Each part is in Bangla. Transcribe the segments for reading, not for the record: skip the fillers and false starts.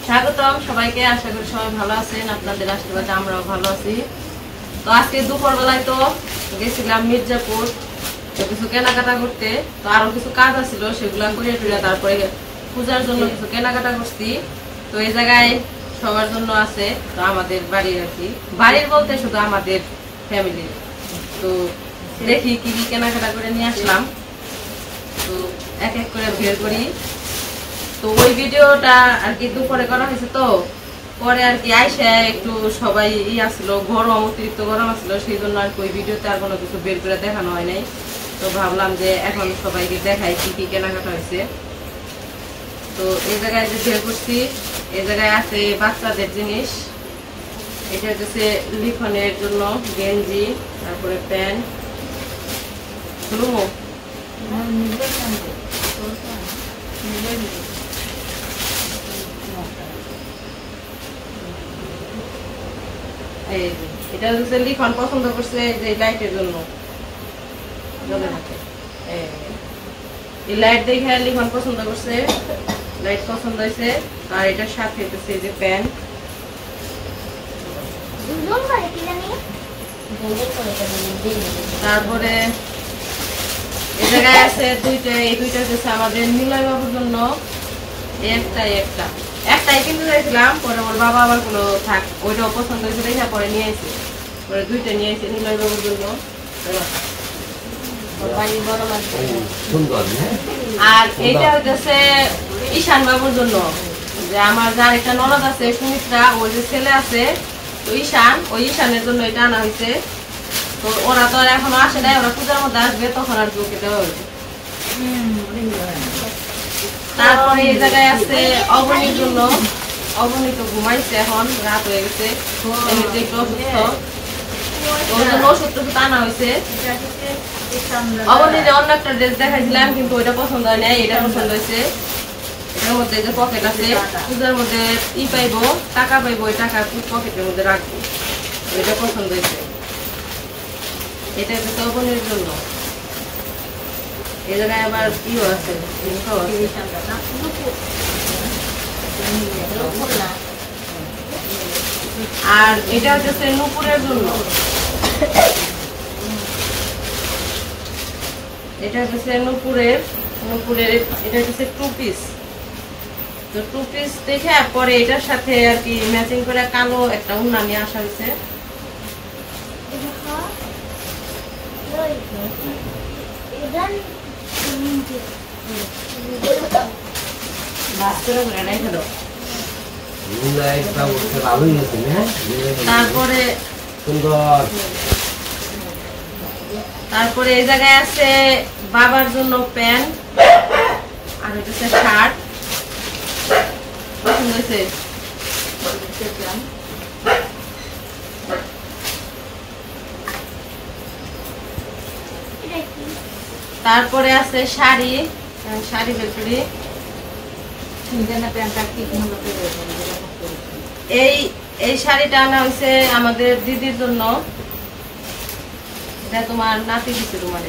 স্বাগতম সবাইকে। আশা করি সবাই ভালো আছেন, আপনাদের আশীর্বাদে আমরাও ভালো আছি। তো আজকে দুপুরবেলায় তো গেছিলাম মির্জাপুর কিছু কেনাকাটা করতে। তো আরো কিছু কাজ আছিল, সেগুলা করে টুরে তারপরে পূজার জন্য কিছু কেনাকাটা করছি। তো এই জায়গায় সবার জন্য আছে, তো আমাদের বাড়ির আর কি, বাড়ির বলতে শুধু আমাদের ফ্যামিলির। তো দেখি কি কি কেনাকাটা করে নিয়ে আসলাম, তো এক এক করে বের করি। তো ওই ভিডিওটা আর কি দুপুরে করা হয়েছে, তো পরে আর কি আইসা একটু সবাই আসলো, গরম অতিরিক্ত গরম আসলো, সেই জন্য আর কি ওই ভিডিওতে আর কোনো কিছু বের করে দেখানো হয় নাই। তো ভাবলাম যে এখন সবাইকে দেখাই কি কি কেনাকাটা হয়েছে। তো এই জায়গায় যে বের করছি, এই জায়গায় আছে বাচ্চাদের জিনিস। এটা হচ্ছে লিখনের জন্য গেঞ্জি, তারপরে প্যান্ট। এটা হচ্ছে লিখন পছন্দ করছে যে লাইটের জন্য, এই লাইট দেখে লিখন পছন্দ করছে, লাইট পছন্দ হয়েছে। আর এটার সাথে হচ্ছে যে প্যান্ট। তারপরে এই জায়গায় আছে দুইটা, এই দুইটা হচ্ছে আমাদের নিলয় বাবুর জন্য। একটাই কিনতে চাইছিলাম, পরে ওর বাবা আবার কোনো থাক, ওইটাও পছন্দ হয়েছে দেখে পরে নিয়ে আসি, পরে দুইটা নিয়ে আসি নিলয় বাবুর জন্য। আর এইটা হচ্ছে ঈশান বাবুর জন্য, যে আমার যার একটা ননদ আছে সুমিত্রা, ওই যে ছেলে আছে তো ঈশান, ওই ঈশানের জন্য এটা আনা হয়েছে। তো ওরা তো আর এখনো আসে নাই, ওরা পূজার মধ্যে আসবে, তখন আর ওকে দেওয়া হয়েছে। তারপরে এই জায়গায় আছে অবনীর জন্য। অবনী তো ঘুমাইছে, এখন রাত হয়ে গেছে, এমনিতে একটু অসুস্থ, ওর জন্য ওষুধ টষুধ আনা হয়েছে। অবনীর অন্য একটা ড্রেস দেখাইছিলাম, কিন্তু ওইটা পছন্দ হয় নাই, এটা পছন্দ হয়েছে। এটার মধ্যে যে পকেট আছে, পূজার মধ্যে পাইবো, টাকা পাইবো, ওই টাকা পকেটের মধ্যে রাখবো, এটা পছন্দ হয়েছে। এটা হচ্ছে অবনীর জন্য। এই জায়গায় আবার ইও আছে, আর এটা হচ্ছে নুপুরের জন্য। এটা হচ্ছে নুপুরের, এটা হচ্ছে 2 পিস। তো 2 পিস দেখে পরে এটার সাথে আর কি ম্যাচিং করে কালো একটা উন্না নিয়ে আসা হয়েছে। তারপরে এই জায়গায় আছে বাবার জন্য প্যান্ট, আর হচ্ছে শার্ট পছন্দ হয়েছে। তারপরে আছে শাড়ি, শাড়ি বের করি। এই শাড়িটা আনা হয়েছে আমাদের দিদির জন্য, এটা তোমার নাতি দিচ্ছে, তোমার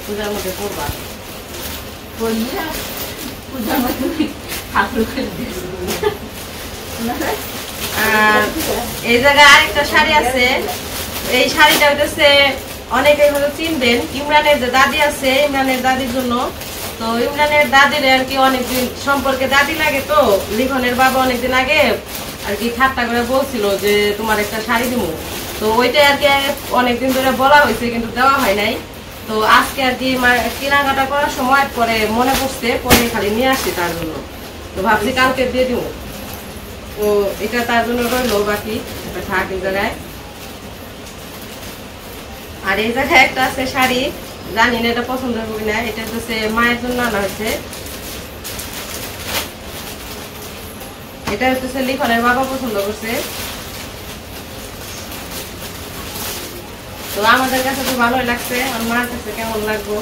পূজার মধ্যে পড়বা। আর এই জায়গায় আরেকটা শাড়ি আছে, এই শাড়িটা হইতেছে অনেকে হয়তো চিনবেন, ইমরানের যে দাদি আছে, ইমরানের দাদির জন্য। তো ইমরানের দাদির আর কি অনেকদিন সম্পর্কে দাদি লাগে, তো লিখনের বাবা অনেকদিন আগে আর কি ঠাট্টা করে বলছিল যে তোমার একটা শাড়ি দিব। তো ওইটাই আর কি অনেকদিন ধরে বলা হয়েছে, কিন্তু দেওয়া হয় নাই। তো আজকে আর কি কেনাকাটা করার সময় পরে মনে পড়ছে, পরে খালি নিয়ে আসছি তার জন্য। তো ভাবছি কালকে দিয়ে দিব। তো এটা তার জন্য রইলো, বাকি এটা থাক এই জায়গায়। আর এই জায়গায় একটা আছে শাড়ি, জানি না এটা পছন্দ হবে না, এটা হচ্ছে মায়ের জন্য আনা হয়েছে। এটা হচ্ছে লিখনের বাবা পছন্দ করছে। তো আমাদের কাছে তো ভালোই লাগছে, আর মার কাছে কেমন লাগবো।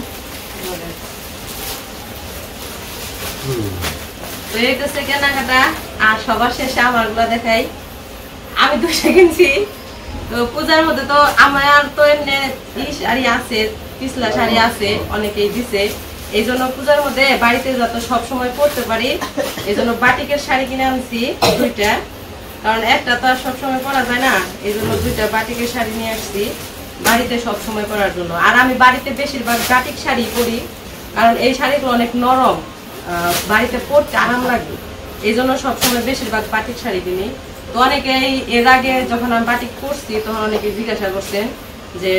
তো এই হচ্ছে কেনাকাটা। আর সবার শেষে আমার গুলা দেখাই, আমি 2টা কিনছি। তো পূজার মধ্যে তো আমার তো এমনি শাড়ি আছে, পিছলা শাড়ি আছে, অনেকেই দিছে। এই জন্য পূজার মধ্যে বাড়িতে যাতে সবসময় পরতে পারি এই জন্য বাটিকের শাড়ি কিনে আনছি 2টা, কারণ একটা তো আর সবসময় পরা যায় না, এই জন্য 2টা বাটিকের শাড়ি নিয়ে আসছি বাড়িতে সবসময় পরার জন্য। আর আমি বাড়িতে বেশিরভাগ বাটিক শাড়ি পরি, কারণ এই শাড়িগুলো অনেক নরম, বাড়িতে পরতে আরাম লাগে, এই জন্য সবসময় বেশিরভাগ বাটিক শাড়ি কিনি। তো অনেকেই এর আগে যখন আমি বাটিক পরছি তখন অনেকে জিজ্ঞাসা করছেন যে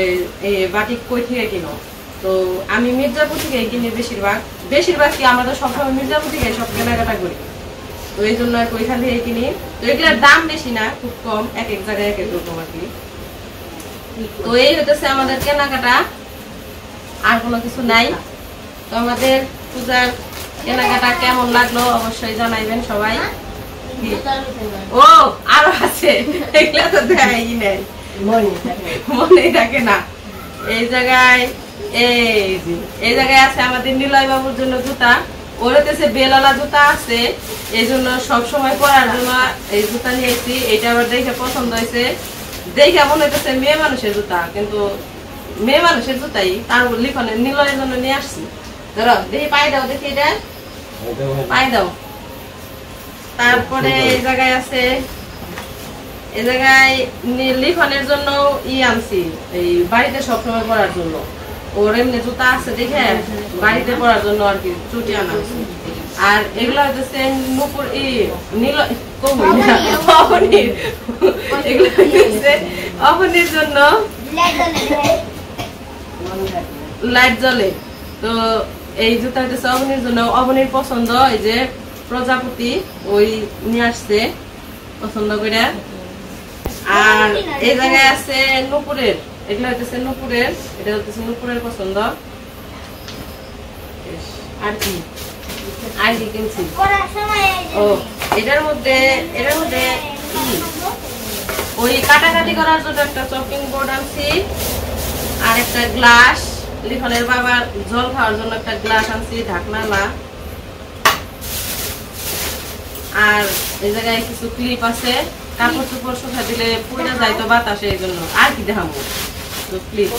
এই বাটিক কই থেকে কিনো, তো আমি মির্জাপুর থেকে কিনি বেশিরভাগ কি আমরা তো সবসময় মির্জাপুর থেকে সব কেনাকাটা করি, তো এই জন্য আর ওইখান থেকে কিনি। তো এগুলোর দাম বেশি না, খুব কম, এক এক জায়গায় এক এক রকম আর কি। তো এই হতেছে আমাদের কেনাকাটা, আর কোনো কিছু নাই। তো আমাদের পূজার কেনাকাটা কেমন লাগলো অবশ্যই জানাইবেন সবাই। ও আরো আছে, এগুলা তো দেখাই নাই, মনে থাকে না। এই জায়গায় আছে আমাদের নিলয় বাবুর জন্য জুতা, ওর হতেছে বেলওয়ালা জুতা আছে, এই জন্য সবসময় পরার জন্য এই জুতা নিয়েছি। এটা আবার দেখে পছন্দ হয়েছে, দেখে মনে হইতেছে মেয়ে মানুষের জুতা, কিন্তু মেয়ে মানুষের জুতাই, তার লিখনে নিলয়ের জন্য নিয়ে আসছি। ধরো দেখি পায়ে দাও, দেখি এটা পায়ে দাও। তারপরে এই জায়গায় আছে, এই জায়গায় লিখনের জন্য আনছি, এই বাড়িতে সবসময় পরার জন্য। ওর এমনি জুতা আছে দেখে বাড়িতে পরার জন্য আর কি চুটি আনা হচ্ছে। আর এগুলো হচ্ছে নুপুর অবনীর জন্য লাইট জ্বলে, তো এই জুতা হচ্ছে অবনীর জন্য, অবনীর পছন্দ, এই যে প্রজাপতি ওই নিয়ে আসছে পছন্দ করে। আর এই জায়গায় আছে নুপুরের, এগুলো হচ্ছে নুপুরের, এটা হচ্ছে নুপুরের পছন্দ। আর কি কিনছি, ও এটার মধ্যে ওই কাটাকাটি করার জন্য একটা চপিং বোর্ড আনছি, আর একটা গ্লাস, লিখনের বাবার জল খাওয়ার জন্য একটা গ্লাস আনছি, ঢাকনালা। আর এই জায়গায় কিছু ক্লিপ আছে, কাপড় চোপড় শুকা দিলে পুড়ে যায় তো বাতাসে, এই জন্য। আর কি দেখাবো, ক্লিপ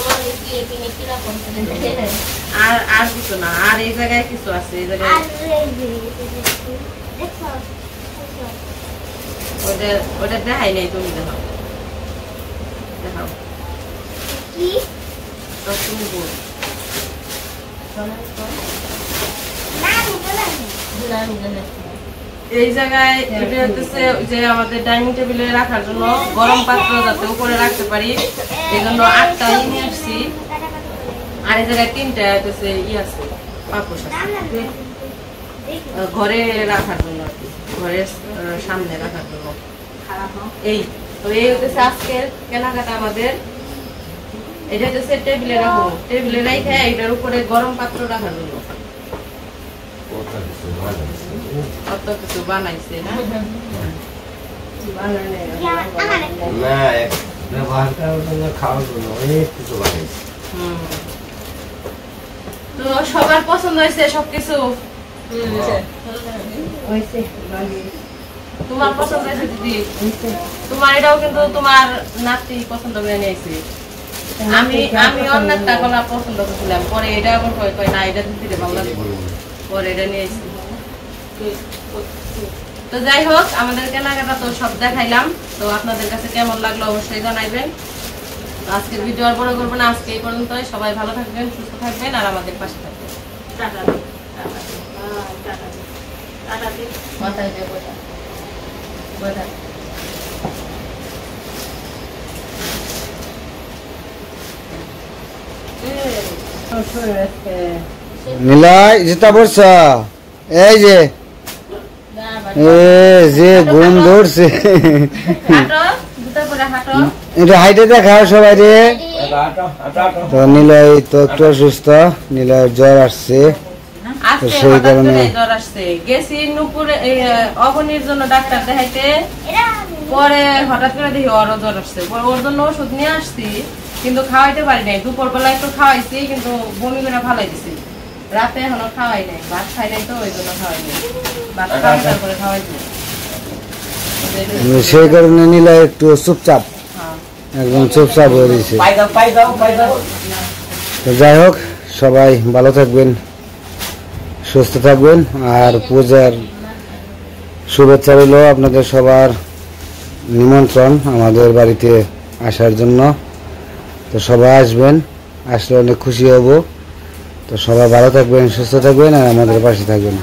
আর কিছু না। আর এই জায়গায় কিছু আছে, এই জায়গায় ওটা দেখাই নাই, তুমি দেখাও এই জায়গায় এটা হচ্ছে যে আমাদের ডাইনিং টেবিলে রাখার জন্য গরম পাত্র যাতে উপরে রাখতে পারি, এই জন্য 8টা নিয়ে আসছি। আর এই জায়গায় 3টা হচ্ছে আছে পাপোশ আছে ঘরে রাখার জন্য আর কি, ঘরের সামনে রাখার জন্য। এই তো এই হচ্ছে আজকের কেনাকাটা আমাদের। এটা হচ্ছে টেবিলে রাখবো, টেবিলে রেখে এটার উপরে গরম পাত্র রাখার জন্য। কত কিছু বানাইছে না, তো সবার পছন্দ হয়েছে সবকিছু। তোমার পছন্দ হয়েছে দিদি? তোমার এটাও কিন্তু তোমার নাতি পছন্দ করে নিয়েছি। আমি অন্য একটা গলা পছন্দ করছিলাম, পরে এটা আবার কয় না এটা দিতে ভালো লাগে, পরে এটা নিয়েছি। তো যাই হোক, আমাদের কেনাকাটা তো সব দেখাইলাম, তো আপনাদের কাছে কেমন লাগলো অবশ্যই জানাইবেন। আজকের ভিডিও আর বড় করবো না, আজকে এই পর্যন্তই। সবাই ভালো থাকবেন, সুস্থ থাকবেন, আর আমাদের পাশে থাকবেন। মাথায় দিয়ে বোঝা নিলয় জুতা পরছ, এই যে ঘুম ধরছে, এটা হাইটে দেখাও সবাই রে। তো নিলয় তো একটু অসুস্থ, নিলয় জ্বর আসছে, সেই কারণে জ্বর আসছে। গেছি নুপুরে অবনীর জন্য ডাক্তার দেখাইতে, পরে হঠাৎ করে দেখি ওরও জ্বর আসছে, ওর জন্য ওষুধ নিয়ে আসছি, কিন্তু খাওয়াইতে পারি নাই। দুপুর বেলা একটু খাওয়াইছি, কিন্তু বমি করে ফালাই দিছি। রাতে এখনো খাওয়াই নাই, ভাত খাই নাই, তো ওই জন্য খাওয়াই নাই, ভাত খাওয়াই তারপরে খাওয়াইছি। সেই কারণে নিলয় একটু চুপচাপ, একদম চুপচাপ হয়ে দিয়েছে। যাই হোক, সবাই ভালো থাকবেন। সুস্থ থাকবেন। আর পূজার শুভেচ্ছা রইল, আপনাদের সবার নিমন্ত্রণ আমাদের বাড়িতে আসার জন্য। তো সবাই আসবেন, আসলে অনেক খুশি হব। তো সবাই ভালো থাকবেন, সুস্থ থাকবেন আর আমাদের পাশে থাকবেন।